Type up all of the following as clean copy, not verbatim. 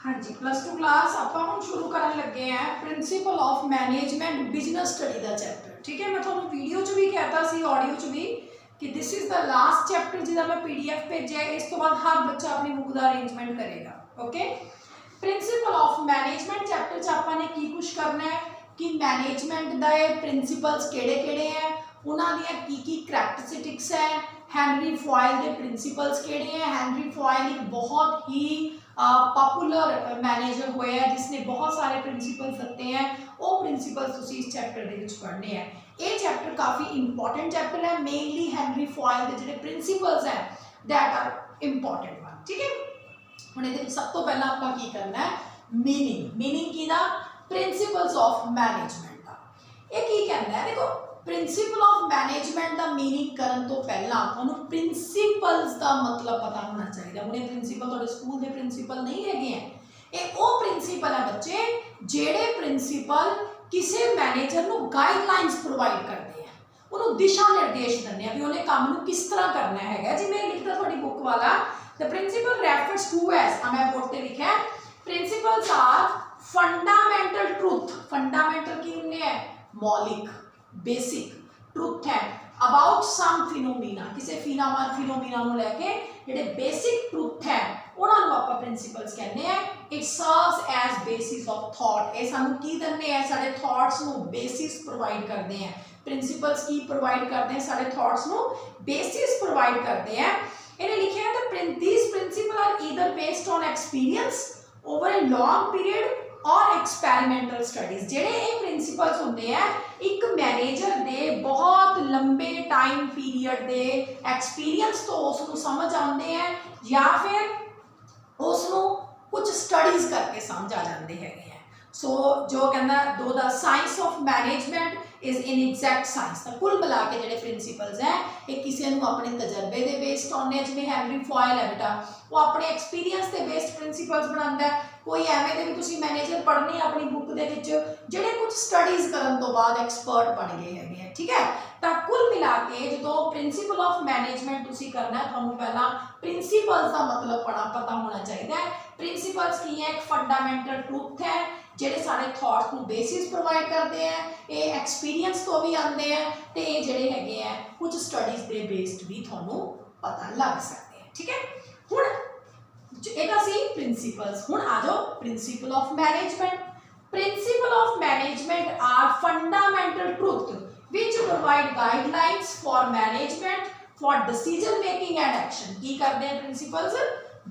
हाँ जी, +2 क्लास ਆਪਾਂ ਹੁਣ शुरू ਕਰਨ ਲੱਗੇ हैं principal of management business study का चैप्टर। ठीक है, मैं ਤੁਹਾਨੂੰ वीडियो च भी कहता सी ऑडियो च भी कि this is the last chapter जिहदा मैं PDF भेजा है। इस तो बाद हर बच्चा अपनी बुक का अरेंजमेंट करेगा। Okay, principal of management chapter च ਆਪਾਂ ने की कुछ करना है कि मैनेजमेंट ਦਾ प्रिंसिपल्स ਕਿਹੜੇ-ਕਿਹੜੇ है, ਉਹਨਾਂ ਦੀਆਂ ਕੀ करैक्टरिस्टिक्स है, हैनरी फॉयल के प्रिंसिपल्स ਕਿਹੜੇ है। हैनरी फॉयल एक बहुत ही पॉपुलर मैनेजर होया है जिसने बहुत सारे प्रिंसिपल्स दिते हैं। वो प्रिंसिपल्स तुसी इस चैप्टर दे विच पढ़ने हैं। ये चैप्टर काफ़ी इंपॉर्टेंट चैप्टर है। मेनली हैनरी फॉयल के जिहड़े प्रिंसिपल्स हैं दैट आर इंपॉर्टेंट वन। ठीक है, हुण इहदे विच सब तो पहला आपां की करना है मीनिंग की ना प्रिंसिपल्स ऑफ मैनेजमेंट का। ये की कहना है, देखो प्रिंसिपल ऑफ मैनेजमेंट का मीनिंग करन तो पहला तुहानूं प्रिंसिपल्स का मतलब पता होना चाहिए। हुणे प्रिंसिपल तुहाडे स्कूल के प्रिंसिपल नहीं हैगे हैं, ये वो प्रिंसिपल है बच्चे जिहड़े प्रिंसिपल किसी मैनेजर नूं गाइडलाइनस प्रोवाइड करते हैं, उन्होंने दिशा निर्देश दिंदे हैं भी उन्हें काम नूं किस तरह करना है। जिवें लिखता तुहाडी बुक वाला the principle refers to as मैं बोर्ड ते लिखा है principles are fundamental truth. Fundamental की होंगे है मौलिक बेसिक ट्रूथ है अबाउट सम फिनोमीना, किसी फिनोमीना को लैके जिहड़े बेसिक ट्रूथ है उन्होंने आप प्रिंसिपल्स कहने हैं। It serves as basis of thought. ये सानू की दिंदे हैं, साडे थॉट्स नू बेसिस प्रोवाइड करते हैं। प्रिंसिपल्स की प्रोवाइड करते हैं, साडे थॉट्स नू बेसिस प्रोवाइड करते हैं। इन्हें लिखा है the these principle are either based on experience over a long period और एक्सपैरीमेंटल स्टडीज। जेडे ये प्रिंसिपल्स होंगे हैं एक मैनेजर दे बहुत लंबे टाइम पीरियड दे एक्सपीरियंस तो उसको समझ आते हैं या फिर उसको कुछ स्टडीज करके समझ आ जाते हैं। सो जो कहना दो the science of management is in exact science. कुल मिला के जो प्रिंसिपल्स हैं ये किसी को अपने तजर्बे के बेस्ड आने, जिवें हैनरी फॉयल है बेटा वो अपने एक्सपीरियंस के बेस्ड प्रिंसिपल्स बनाता है। कोई एवं दे भी तुसीं मैनेजर पढ़ने अपनी बुक के जिहड़े कुछ स्टडीज करन तो बाद एक्सपर्ट बन गए हैं। ठीक है, तो कुल मिला के जो प्रिंसिपल ऑफ मैनेजमेंट तुसीं करना है तुहानूं पहला प्रिंसिपल्स का मतलब पता होना चाहिए। प्रिंसिपल्स की है एक फंडामेंटल ट्रूथ है जिहड़े सारे थॉट्स को बेसिस प्रोवाइड करते हैं, ये एक्सपीरियंस तो भी आते हैं तो ये जिहड़े हैगे हैं कुछ स्टडीज के बेस्ड भी तुहानूं पता लग सकते हैं। ठीक है, हुण इहदा सी प्रिंसिपल्स। हुण आ जाओ principle of management. Principle of management are fundamental truth which provide guidelines for management for decision making and action. की करते हैं प्रिंसिपल्स?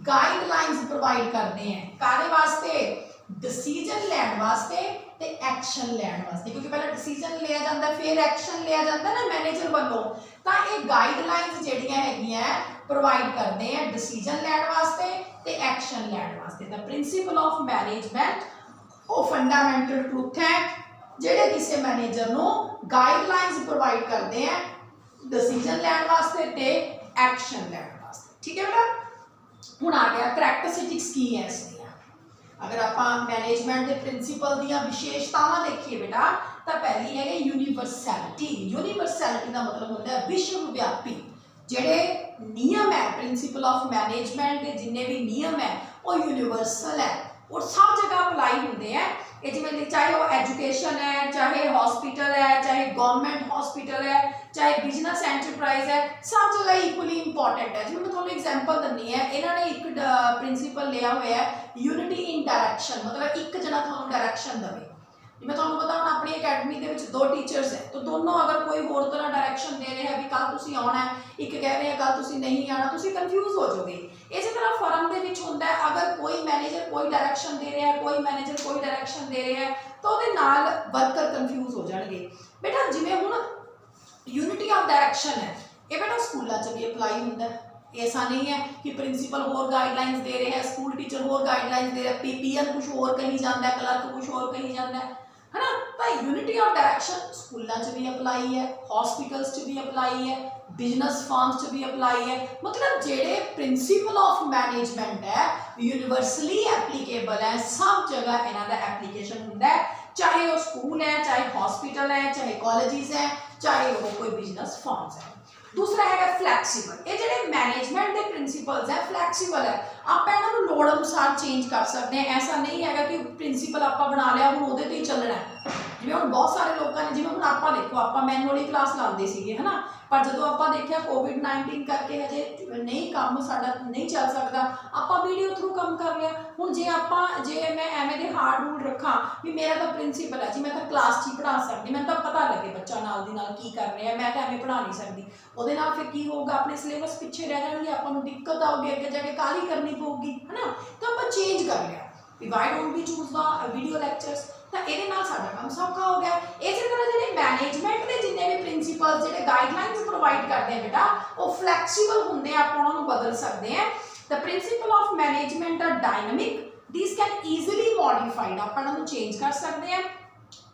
गाइडलाइंस प्रोवाइड करते हैं कादे वास्ते? डिसीजन लैण वास्ते ते एक्शन लैण वास्ते, क्योंकि पहले डिसीजन लिया जाता है फिर एक्शन लिया जाता है ना मैनेजर वालों। तो ये गाइडलाइंस जिहड़ियां हैगियां प्रोवाइड करते हैं डिसीजन लैण वास्ते ते एक्शन लैण वास्ते। द प्रिंसिपल ऑफ मैनेजमेंट वो फंडामेंटल ट्रूथ है जिहड़े किसी मैनेजर नूं गाइडलाइंस प्रोवाइड करते हैं डिसीजन लैण वास्ते ते एक्शन लैण वास्ते। ठीक है बेटा, हुण आ गया करैक्टरिस्टिक्स की है इसलिए। अगर आप मैनेजमेंट के प्रिंसिपल दी विशेषतावां देखिए बेटा तो पहली है यूनीवर्सैलिटी। यूनीवर्सैलिटी का मतलब होता है विश्वव्यापी। जिहड़े नियम है प्रिंसिपल ऑफ मैनेजमेंट के जिन्ने भी नियम है वो यूनीवर्सल है और सब जगह अप्लाई होंगे हैं। ये जिवें चाहे वो एजुकेशन है, चाहे हॉस्पिटल है, चाहे गवर्नमेंट हॉस्पिटल है, चाहे बिजनेस एंटरप्राइज है, सब जगह इक्वली इंपॉर्टेंट है। जिवें मैं तुहानूं एग्जाम्पल दिंदी है, इन्होंने एक प्रिंसिपल लिया हुआ है यूनिटी इन डायरैक्शन, मतलब एक जना तुहानूं डायरैक्शन देवे। जिवें तुहानूं पता हुण अपनी अकैडमी के विच 2 टीचर्स है तो दोनों अगर कोई होर तरह डायरैक्शन दे रहे हैं भी कल तुसीं आउणा है, एक कह रहे हैं कल तुसीं नहीं आना, तुसीं कन्फ्यूज हो जाओगे। इसी तरह फर्म के विच हुंदा है अगर कोई मैनेजर कोई डायरैक्शन दे रहा है, कोई मैनेजर कोई डायरैक्शन दे रहा है तो उहदे नाल वर्कर कन्फ्यूज हो जाएंगे। बेटा जिवें हुण यूनिटी ऑफ डायरैक्शन है ये बेटा स्कूलों च भी अप्लाई होंदा है। ऐसा नहीं है कि प्रिंसिपल होर गाइडलाइंस दे रहे हैं, स्कूल टीचर होर गाइडलाइंस दे रहे हैं, पीपीएन कुछ होर कही जाता है, क्लर्क कुछ होर कही जाता है ना। तो यूनिटी ऑफ डायरैक्शन स्कूलों च भी अप्लाई है, हॉस्पिटल्स च भी अप्लाई है, बिजनेस फर्म्स च भी अप्लाई है। मतलब जेडे प्रिंसिपल ऑफ मैनेजमेंट है यूनिवर्सली एप्लीकेबल है, सब जगह इन्हां दा एप्लीकेशन हुंदा है, चाहे वो स्कूल है, चाहे हॉस्पिटल है, चाहे कॉलेजेस है, चाहे वो कोई बिजनेस फर्म्स है। दूसरा है फ्लैक्सीबल। ये जो मैनेजमेंट के प्रिंसिपल्स है फ्लैक्सीबल है, आप इन्हों लोड़ अनुसार चेंज कर सकते हैं। ऐसा नहीं है कि प्रिंसीपल आप बना लिया हम उहदे ते ही चलना है। जिवें हुण बहुत सारे लोगों ने, जिवें हुण आपां देखो आपां मैनुअली क्लास लाते सीगे है ना, पर जदों आपां देखिया कोविड-19 करके हजे नहीं काम साडा नहीं चल सकता, आपां वीडियो थ्रू काम कर लिया। हुण जे मैं एवें दे हार्ड रूल रखां भी मेरा तो प्रिंसीपल है जी, मैं तो क्लास 'च ही पढ़ा सकदी, मैनूं तो पता लगे बच्चा नाल दी नाल की कर रहा, मैं तो एवें पढ़ा नहीं सकदी। ਉਹਦੇ ਨਾਲ फिर की होगा, अपने सिलेबस पिछे रह जाएंगे, आपां नूं दिक्कत आऊगी, अगे जाके काहली करनी पऊगी है ना। तो आपां चेंज कर लिया भी why don't we choose the video lectures, तो ये साडा काम सौखा हो गया। इस तरह जो मैनेजमेंट के जिन्ने भी प्रिंसीपल जो गाइडलाइनस प्रोवाइड करते हैं बेटा वो फ्लैक्सीबल होंगे, आप उन्होंने बदल सकते हैं। The principle of management are dynamic, this can easily modified, आप इन्हों चेंज कर सकते हैं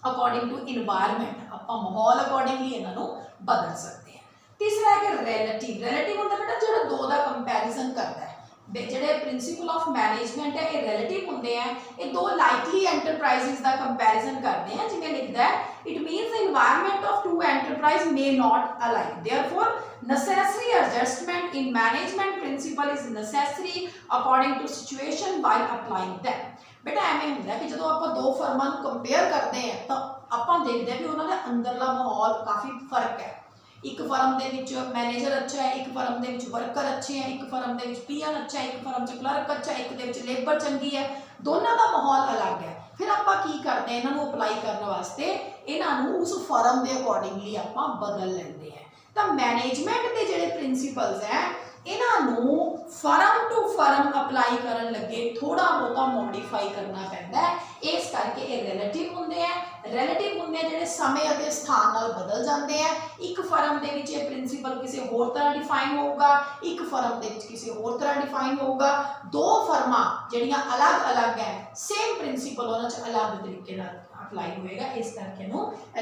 अकॉर्डिंग टू इन्वायरमेंट, आप माहौल अकॉर्डिंगली इन्हों बदल सकते हैं। तीसरा है कि रिलेटिव, रिलेटिव होता बेटा जो दो का कंपैरिजन करता है। ਜਿਹੜੇ प्रिंसीपल ऑफ मैनेजमेंट है ये रिलेटिव होंगे हैं, ये दो लाइकली एंटरप्राइजेस का कंपैरिजन करते हैं। जिवें लिखता है it means the environment of to enterprise may not alike, therefore necessary adjustment in management principle is necessary according to situation while applying them। बेटा एवें होंदा कि जदों आपां दो फर्मां नूं कंपेयर करते हैं तो आपां देखते हैं कि उन्हां दे अंदरला माहौल काफ़ी फर्क है। एक फर्म दे विच मैनेजर अच्छा है, एक फर्म दे विच वर्कर अच्छे हैं, एक फर्म दे विच पीएन अच्छा है, एक फर्म च क्लर्क अच्छा है, एक दे विच लेबर चंगी है, दोनों का माहौल अलग है। फिर आप की करते हैं इन्हों अप्लाई करने वास्ते इन्हों उस फर्म के अकॉर्डिंगली आप बदल लेंगे हैं। तो मैनेजमेंट के जोड़े प्रिंसीपल्स हैं इन्हों फर्म टू फर्म अप्लाई करन लगे थोड़ा बहुता मॉडिफाई करना पैंदा है, इस करके ये रिलेटिव होंगे हैं। रिलेटिव होंगे जोड़े समय और स्थान नाल बदल जाते हैं। एक फर्म के विच प्रिंसीपल किसी होर तरह डिफाइन होगा, एक फर्म के विच किसी होर तरह डिफाइन होगा। दो फर्मां जिहड़ियां अलग अलग हैं, सेम प्रिंसीपल उन्हां च अलग तरीके नाल अप्लाई होएगा, इस करके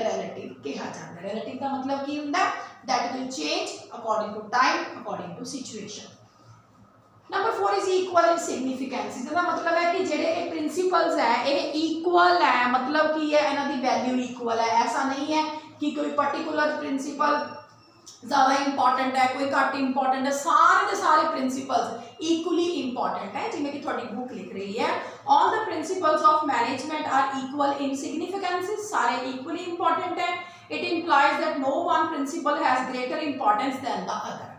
रिलेटिव कहा जाता है। रिलेटिव का मतलब की होंदा that will change according to time, according to situation. Number 4 is equal in significance, इसका मतलब है कि जेडे प्रिंसीपल्स है ये इक्वल है, मतलब की है इन्हां दी वैल्यू इक्वल है। ऐसा नहीं है कि कोई पर्टिकुलर प्रिंसीपल ज़्यादा इंपॉर्टेंट है, कोई घट इंपॉर्टेंट है, सारे के सारे प्रिंसीपल्स इक्वली इंपॉर्टेंट है। जिवें कि तुहाडी बुक लिख रही है all the principles of management are equal in significance, सारे इक्वली इंपॉर्टेंट है। It implies that no one principle has greater importance than the other.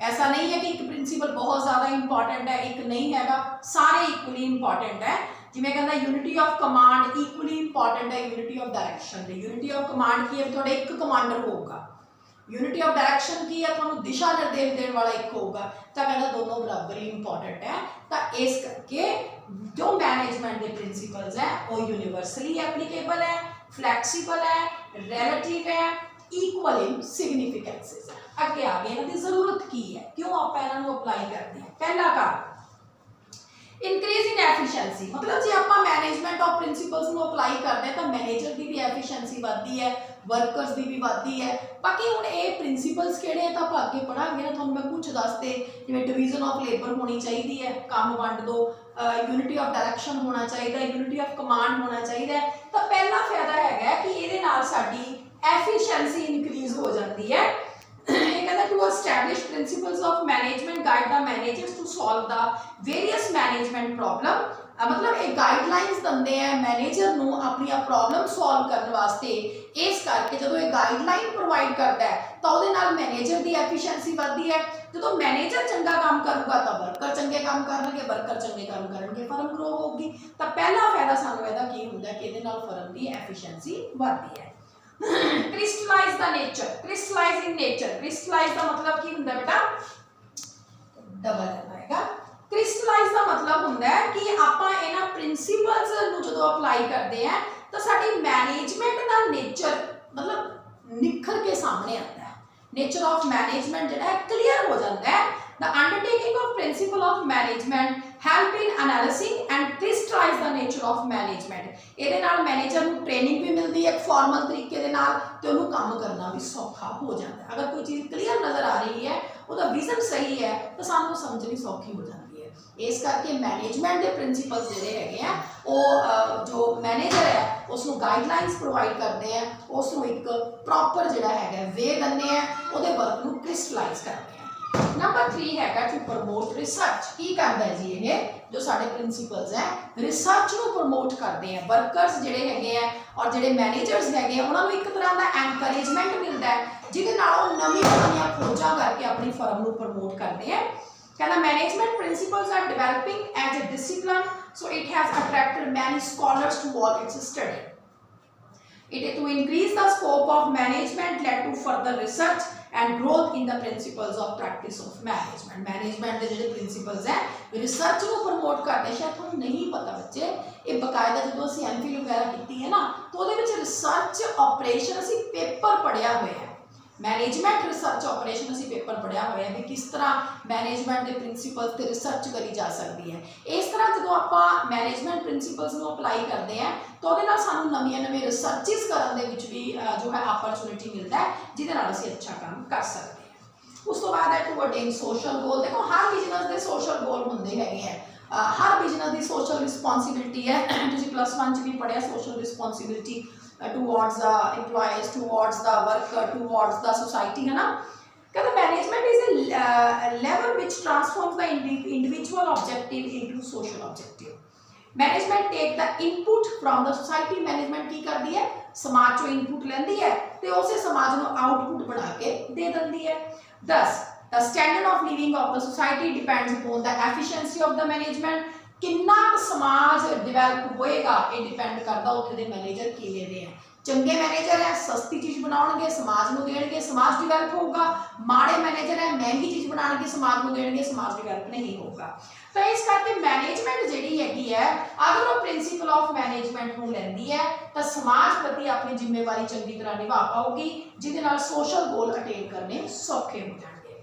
ऐसा नहीं है कि एक प्रिंसीपल बहुत ज़्यादा इंपॉर्टेंट है एक नहीं है, सारे इक्वली इंपॉर्टेंट है। जिवें कहता unity of command equally important है यूनिटी ऑफ डायरैक्शन दे। यूनिटी ऑफ कमांड की है थोड़ा एक कमांडर होगा, यूनिटी ऑफ डायरैक्शन की है थोड़ा दिशा निर्देश देने वाला एक होगा, तो कहता दोनों बराबर ही इंपॉर्टेंट है। तो इस करके जो मैनेजमेंट के प्रिंसीपल्स है वो यूनिवर्सली एप्लीकेबल है, फ्लैक्सीबल है, रिलेटिव है, इक्वल इन सिग्निफिकेंसेस है। अगे आ गए इन्हां दी जरूरत की है, क्यों आप इन्हां अप्लाई करते हैं। पहला कारण इंक्रीज इन एफिशिएंसी, मतलब जो आप मैनेजमेंट ऑफ प्रिंसीपल्स को अप्लाई करते हैं तो मैनेजर की भी एफिशिएंसी बढ़ती है, वर्कर्स की भी बढ़ती है। बाकी हुण ये प्रिंसीपल्स किहड़े हैं तो आप अगे पढ़ांगे ना, तुहानूं मैं कुछ दसते जिवें डिवीजन ऑफ लेबर होनी चाहिए है, काम वंड दो, यूनिटी ऑफ डायरैक्शन होना चाहिए, यूनिटी ऑफ कमांड होना चाहिए। तो पहला फायदा है कि ये साडी एफिशिएंसी इंक्रीज हो जाती है। to establish principles of management guide the managers to solve the various management problem, मतलब एक गाइडलाइंस दिंदे हैं मैनेजर नूं अपनी प्रॉब्लम सॉल्व करने वास्ते। इस करके जो ये गाइडलाइन प्रोवाइड करता है तो उहदे नाल मैनेजर की एफिशिएंसी बढ़ती है। जो मैनेजर चंगा काम करूगा तो वर्कर चंगे काम करनगे, वर्कर चंगे काम करनगे, फर्म ग्रो होगी। तो पहला फायदा सानूं इहदा की हुंदा कि इहदे नाल फर्म की एफिशिएंसी बढ़ती है। Crystallize the nature, crystallize in nature, crystallize का मतलब की हुंदा बेटा डबल आएगा। क्रिस्टलाइज का मतलब हुंदा है कि आपां इन्हां प्रिंसीपल्स नूं जदों अप्लाई करते हैं तो साडी मैनेजमेंट का नेचर मतलब निखर के सामने आता है। नेचर ऑफ मैनेजमेंट जिहड़ा है क्लीयर हो जाता है। The undertaking of principle of management help in analysing and crystallise the nature of management. ये मैनेजर को ट्रेनिंग भी मिलती है फॉर्मल तरीके दे नाल ते उन्होंने काम करना भी सौखा हो जाता है। अगर कोई चीज़ क्लीयर नज़र आ रही है, उसका विजन सही है तो सानू समझनी सौखी हो जाती है। इस करके मैनेजमेंट के प्रिंसीपल्स जोड़े है वो जो मैनेजर है उसको गाइडलाइंस प्रोवाइड करते हैं, उसको एक प्रॉपर जोड़ा है वे देने हैं, वो वर्क को क्रिस्टलाइज करते हैं। नंबर 3 है टू प्रमोट रिसर्च। की करता है जी ये जो साढ़े प्रिंसीपल्स हैं रिसर्च को प्रमोट करते हैं। वर्कर्स जिहड़े हैगे आ और जिहड़े मैनेजर्स हैगे आ उन्हां नूं एक तरह का एनकरेजमेंट मिलता है जिहदे नाल ओह नवीं खोजां करके अपनी फर्म को प्रमोट करते हैं। कहना management principles are developing as a discipline, so it has attracted many scholars toward its study. It to increase the scope of management led to further research and growth in the principles of practice of management। Management के जो principles है research को promote करते, शायद थोड़ा नहीं पता बच्चे ये बकायदा जो असीं एमफिल वगैरह की है ना तो वो रिसर्च ऑपरेशन असीं पेपर पढ़िया हुआ है। मैनेजमेंट रिसर्च ऑपरेशन असीं पेपर पढ़िया हुआ है भी किस तरह मैनेजमेंट के प्रिंसिपल्स ते रिसर्च करी जा सकती है। इस तरह जो आप मैनेजमेंट प्रिंसिपल्स को अप्लाई करते हैं तो वो सानू नवीं रिसर्चिस करने भी जो है अपॉर्चुनिटी मिलता है जिहदे नाल असीं अच्छा काम कर सकते हैं। उस तो बाद है टू अटेन सोशल गोल। देखो हर बिजनेस के सोशल गोल होंदे हैगे हैं, हर बिजनेस की सोशल रिस्पॉन्सिबिलिटी है। तुसीं +1 च भी पढ़िया social responsibility towards the employees, towards the worker, towards the society, है ना। कहते management is a level which transforms the individual objective into social objective। Management take the input from the society. Management की करती है समाज चो input लेंदी है तो उसे समाज को आउटपुट बना के दे देती है। 10 the standard of living of the society depends upon the efficiency of the management. कितना समाज डिवेलप होएगा ये डिपेंड करता उत्थे दे मैनेजर किवें दे हैं। चंगे मैनेजर है सस्ती चीज़ बनाउणगे समाज को देणगे, समाज डिवेलप होगा। माड़े मैनेजर है महंगी चीज़ बनाणगे समाज को देणगे, समाज डिवेलप नहीं होगा। तो इस करके मैनेजमेंट जिहड़ी हैगी है अगर वो प्रिंसीपल ऑफ मैनेजमेंट को लैंदी है तो समाज प्रति अपनी जिम्मेवारी चंगी तरह निभा पाऊगी जिहदे नाल सोशल गोल अटेन करने सौखे हो जाएंगे।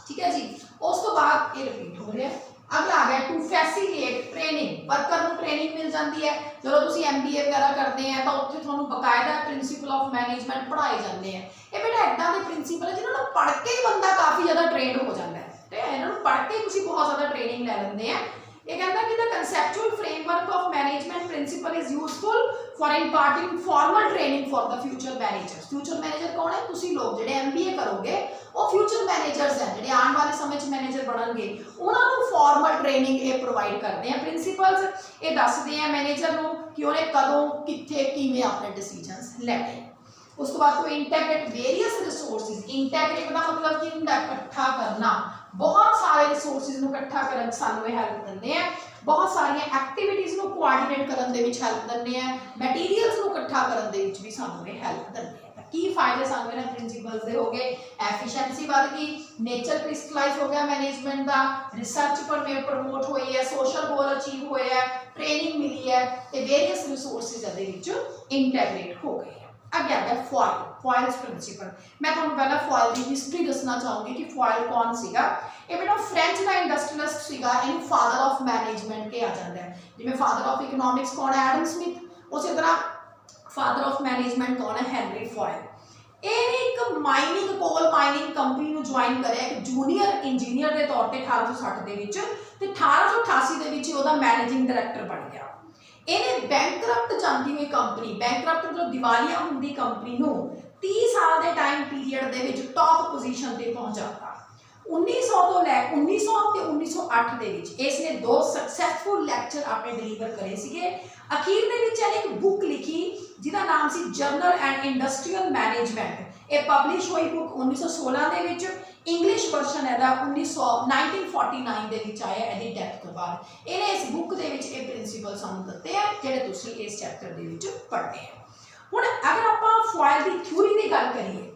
ठीक है जी। उस तो बाद ये रिपीट हो रहा है। अगला आ गया टू फैसिलिटेट ट्रेनिंग। वर्कर को ट्रेनिंग मिल जाती है जो तुम MBA वगैरह करते हैं तो उत्थे तुहानू बकायदा प्रिंसीपल ऑफ मैनेजमेंट पढ़ाए जाते हैं। ये बेटा इदां दे प्रिंसीपल है जिन्होंने पढ़ के ही बंदा काफ़ी ज़्यादा ट्रेंड हो जाता है। इन्होंने पढ़ के तुसीं बहुत ज़्यादा ट्रेनिंग ले लेंदे हैं। ये कहता कि the conceptual framework of management principle is useful for imparting formal training for the future managers. Future manager कौन है? तुसीं लोग जिहड़े MBA करोगे वो फ्यूचर मैनेजर्स हैं जिहड़े आने वाले समय मैनेजर बनणगे उन्होंने फॉर्मल ट्रेनिंग ये प्रोवाइड करते हैं। प्रिंसीपल्स ये दसते हैं मैनेजर को कि उन्हें कदों कित्थे किवें अपने डिसीजनस लेने। उस तो बाद कोई इंटैग्रेट वेरियस रिसोर्सिस। इंटैग्रेट का मतलब कि इकट्ठा करना, बहुत सारे रिसोर्सिस को इकट्ठा करन सानू हेल्प करते हैं। बहुत सारी एक्टिविटीज़ को coordinate Karan they which help करते हैं। मटीरियल्स को इकट्ठा करन दे विच भी सानू हेल्प करते हैं। की फायदे सानू इन्हां प्रिंसिपल्स दे हो गए। एफिशिएंसी बढ़ गई, नेचर क्रिस्टलाइज हो गया मैनेजमेंट का, रिसर्च पर प्रमोट हुई है, सोशल गोल अचीव हुए है, ट्रेनिंग मिली है ते वेरियस रिसोर्सिस दे विच इंटैग्रेट हो गए। अगे आ गया फॉयल। फॉयल्स प्रिंसिपल। मैं तुहानू पहला फॉयल की हिस्ट्री दसना चाहूँगी कि फॉयल कौन सीगा। ये बेटा फ्रेंच का इंडस्ट्रियलिस्ट सीगा, इन्हें फादर ऑफ मैनेजमेंट कहा जाता है। जिवें फादर ऑफ इकनॉमिक्स कौन है? Adam Smith. उसी तरह फादर ऑफ मैनेजमेंट कौन है? Henry foil. इन्हें एक माइनिंग कोल माइनिंग कंपनी को ज्वाइन करे एक जूनियर इंजीनियर के तौर पर 1860 के 1888 के वो मैनेजिंग डायरैक्टर बन गया। इन्हें बैंकरप्ट जाती हुई कंपनी, बैंकरप्ट जो दिवालिया होंदी कंपनी को 30 साल के टाइम पीरियड के टॉप पोजीशन पर पहुँचाता। 1900 तो लै 1900 ते 1908 के इसने 2 सक्सैसफुल लैक्चर आपने डिलीवर करे सीगे। अखीर दे विच एक बुक लिखी जिसका नाम सी जर्नल एंड इंडस्ट्रीयल मैनेजमेंट। ये पब्लिश हुई बुक 1916 के विच। इंग्लिश वर्जन है 1949 के विच आया यदि डेथ तो बाद। इन्हें इस बुक के विच ये प्रिंसिपल सानू दत्ते हैं जिहड़े तुसीं इस चैप्टर के विच पढ़ने हैं। हुण अगर आपां फॉयल की थ्योरी की गल करिए,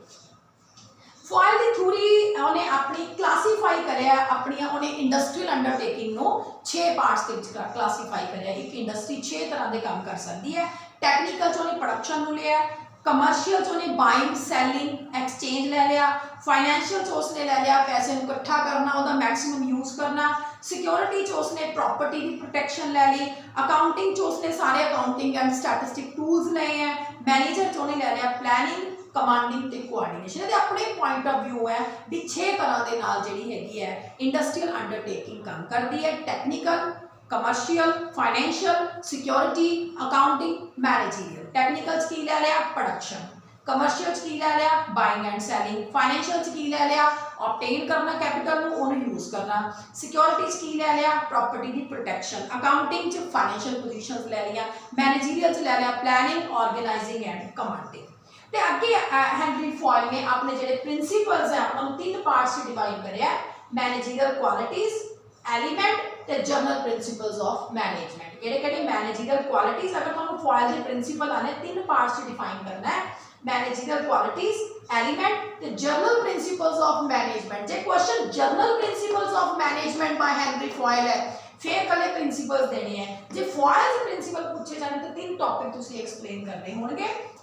फॉयल की थ्योरी उन्हें अपनी क्लासीफाई कराया अपनी उन्हें इंडस्ट्रीयल अंडरटेकिंग को 6 पार्ट्स के क्लासीफाई कराया। एक इंडस्ट्री 6 तरह के काम कर सकती है। टैक्नीकल चो उन्हें प्रोडक्शन लिया, कमर्शियल चो उन्हें बाइंग सैलिंग एक्सचेंज ले लिया, फाइनैंशियल चो उसने ले लिया पैसे को इकट्ठा करना वह मैक्सिमम यूज़ करना, सिक्योरिटी चो उसने प्रॉपर्टी की प्रोटेक्शन ले ली, अकाउंटिंग चो उसने सारे अकाउंटिंग एंड स्टैटिस्टिक टूल्स ले हैं, मैनेजर चो उन्हें ले लिया प्लैनिंग कमांडिंग ते कोआर्डिनेशन। ये अपने पॉइंट ऑफ व्यू है भी 6 तरह के नाल जिहड़ी हैगी है इंडस्ट्रीयल अंडरटेकिंग काम करती है। Technical, commercial, financial, security, accounting, managerial. Technical की ले लिया प्रोडक्शन, कमर्शियल की लै लिया बाइंग एंड सैलिंग, फाइनैंशियल की लै लिया ऑब्टेन करना कैपिटल नूं उहनूं यूज करना, सिक्योरिटीज की लै लिया प्रॉपर्टी की प्रोटैक्शन, अकाउंटिंग च फाइनैंशियल पोजीशंस लै लिया, मैनेजरियल च लै लिया प्लैनिंग ऑर्गेनाइजिंग एंड कमांडिंग। ते अगे हेनरी फॉयल ने अपने जिहड़े प्रिंसीपल्स है उन्होंने तीन पार्ट्स च डिवाइड करिया, मैनेजरियल क्वालिटीज, एलिमेंट ते जनरल प्रिंसिपल्स ऑफ मैनेजमेंट। किहड़े-किहड़े मैनेजरियल क्वालिटीज, अगर तुहानूं फॉयल दे प्रिंसिपल आने तीन पार्ट्स च डिफाइन करना है, मैनेजरियल क्वालिटीज, एलिमेंट ते general principles of management. J question general principles of management by Henry foil है फिर कले प्रिंसिपल्स देने हैं, जे फॉयल से प्रिंसिपल पूछे जाने तो तीन टॉपिक तुसीं एक्सप्लेन करने होंगे।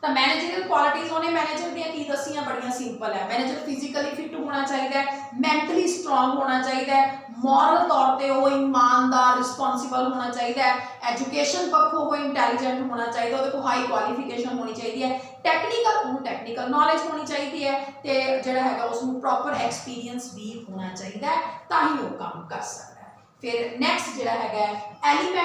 तो मैनेजरियल क्वालिटीज उन्हें मैनेजर दी की दसियां बड़ियां सिंपल है, मैनेजर फिजिकली फिट होना चाहिए, मैंटली स्ट्रॉन्ग होना चाहिए, मॉरल तौर पे वो ईमानदार रिस्पॉन्सिबल होना चाहिए, एजुकेशन पक्षों वो इंटैलीजेंट होना चाहिए, वो हाई क्वालिफिकेशन होनी चाहिए, टेक्निकल नॉलेज होनी चाहिए, तो जोड़ा है उसमें प्रॉपर एक्सपीरियंस भी होना चाहिए, ताकि वो काम कर सकता है। फिर नैक्सट जोड़ा है एलिमेंट